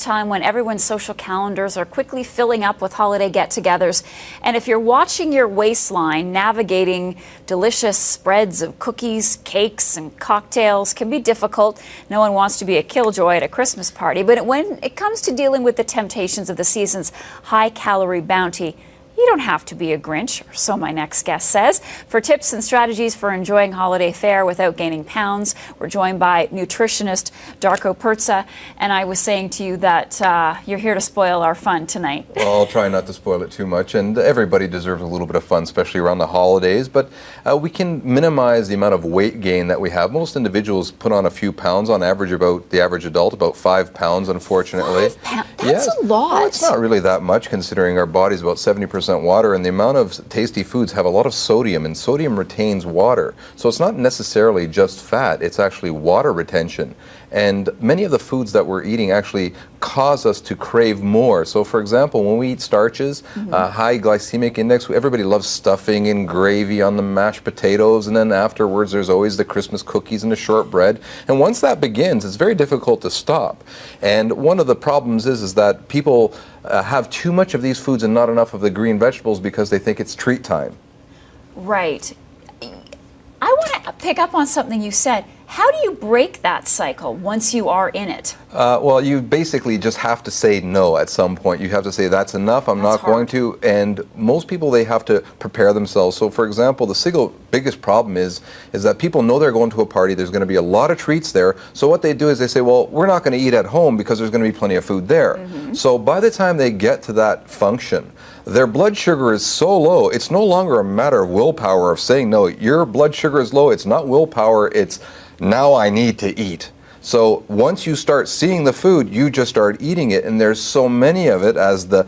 time when everyone's social calendars are quickly filling up with holiday get-togethers. And if you're watching your waistline, navigating delicious spreads of cookies, cakes, and cocktails can be difficult. No one wants to be a killjoy at a Christmas party. But when it comes to dealing with the temptations of the season's high-calorie bounty, you don't have to be a Grinch, or so my next guest says. For tips and strategies for enjoying holiday fare without gaining pounds, we're joined by nutritionist Darko Prce. And I was saying to you that you're here to spoil our fun tonight. Well, I'll try not to spoil it too much, and everybody deserves a little bit of fun, especially around the holidays. But we can minimize the amount of weight gain that we have. Most individuals put on a few pounds, on average, about the average adult, about 5 pounds, unfortunately. 5 pounds? That's a lot. Well, it's not really that much, considering our body's about 70% water, and the amount of tasty foods have a lot of sodium, and sodium retains water. So it's not necessarily just fat, it's actually water retention. And many of the foods that we're eating actually cause us to crave more. So for example, when we eat starches, high glycemic index, everybody loves stuffing and gravy on the mashed potatoes, and then afterwards there's always the Christmas cookies and the shortbread. And once that begins, it's very difficult to stop. And one of the problems is that people have too much of these foods and not enough of the green vegetables because they think it's treat time. Right. I want to pick up on something you said. How do you break that cycle once you are in it? Well, you basically just have to say no at some point. You have to say, that's enough, I'm not going to. And most people, they have to prepare themselves. So for example, the single biggest problem is that people know they're going to a party, there's going to be a lot of treats there. So what they do is they say, well, we're not going to eat at home because there's going to be plenty of food there. So by the time they get to that function, their blood sugar is so low, it's no longer a matter of willpower of saying no. Your blood sugar is low, it's not willpower, it's now I need to eat. So once you start seeing the food, you just start eating it, and there's so many of it as the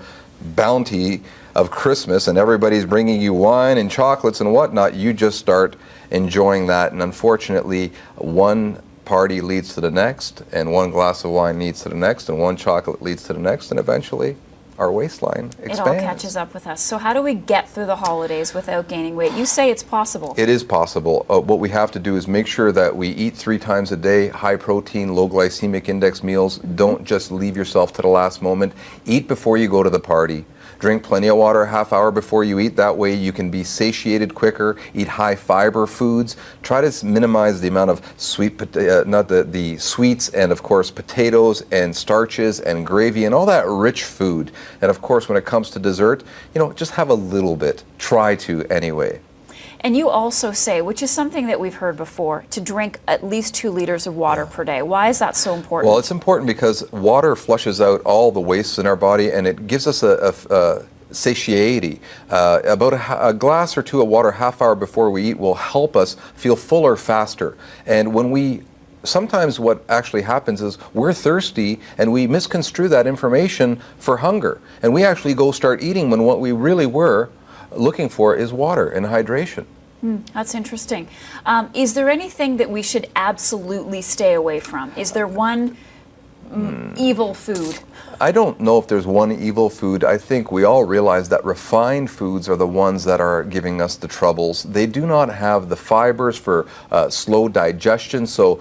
bounty of Christmas, and everybody's bringing you wine and chocolates and whatnot, you just start enjoying that. And unfortunately, one party leads to the next, and one glass of wine leads to the next, and one chocolate leads to the next, and eventually our waistline expands. It all catches up with us. So how do we get through the holidays without gaining weight? You say it's possible. It is possible. What we have to do is make sure that we eat 3 times a day, high protein, low glycemic index meals. Don't just leave yourself to the last moment. Eat before you go to the party. Drink plenty of water a half hour before you eat. That way you can be satiated quicker. Eat high fiber foods. Try to minimize the amount of the sweets, and of course potatoes and starches and gravy and all that rich food. And of course, when it comes to dessert, just have a little bit. Try to anyway. And you also say, which is something that we've heard before, to drink at least 2 liters of water per day. Why is that so important? Well, it's important because water flushes out all the wastes in our body, and it gives us a satiety. About a glass or 2 of water half hour before we eat will help us feel fuller faster. And when sometimes what actually happens is we're thirsty and we misconstrue that information for hunger. And we actually go start eating when what we really were looking for is water and hydration. That's interesting. Is there anything that we should absolutely stay away from? Is there one evil food? I don't know if there's one evil food. I think we all realize that refined foods are the ones that are giving us the troubles. They do not have the fibers for slow digestion. So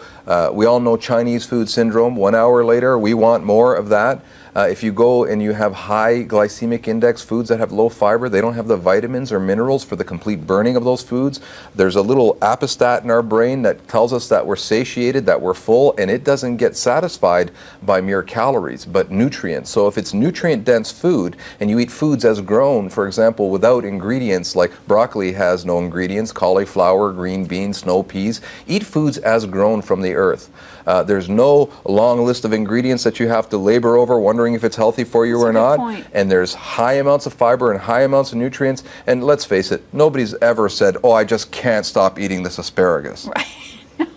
we all know Chinese food syndrome. 1 hour later, we want more of that. If you go and you have high glycemic index foods that have low fiber, they don't have the vitamins or minerals for the complete burning of those foods. There's a little apostat in our brain that tells us that we're satiated, that we're full, and it doesn't get satisfied by mere calories, but nutrients. So if it's nutrient-dense food, and you eat foods as grown, for example, without ingredients, like broccoli has no ingredients, cauliflower, green beans, snow peas, eat foods as grown from the earth. There's no long list of ingredients that you have to labor over wondering if it's healthy for you or not. And there's high amounts of fiber and high amounts of nutrients. And let's face it, nobody's ever said, oh, I just can't stop eating this asparagus. Right.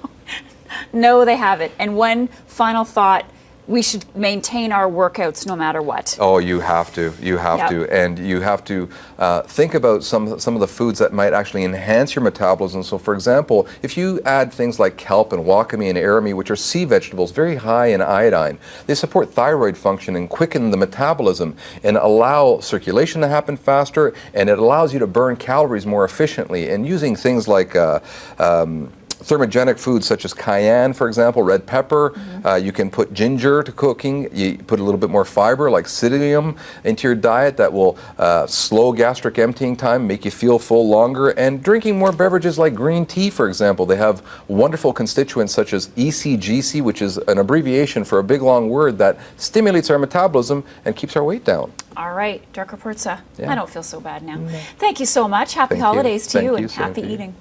No, they haven't. And one final thought, we should maintain our workouts no matter what. Oh, you have to. You have to. And you have to think about some of the foods that might actually enhance your metabolism. So, for example, if you add things like kelp and wakame and arami, which are sea vegetables, very high in iodine, they support thyroid function and quicken the metabolism and allow circulation to happen faster, and it allows you to burn calories more efficiently. And using things like thermogenic foods such as cayenne, for example, red pepper. You can put ginger to cooking. You put a little bit more fiber like psyllium into your diet that will slow gastric emptying time, make you feel full longer. And drinking more beverages like green tea, for example. They have wonderful constituents such as ECGC, which is an abbreviation for a big long word that stimulates our metabolism and keeps our weight down. All right, Darko Prce. Yeah. I don't feel so bad now. Thank you so much. Happy holidays to you and happy eating.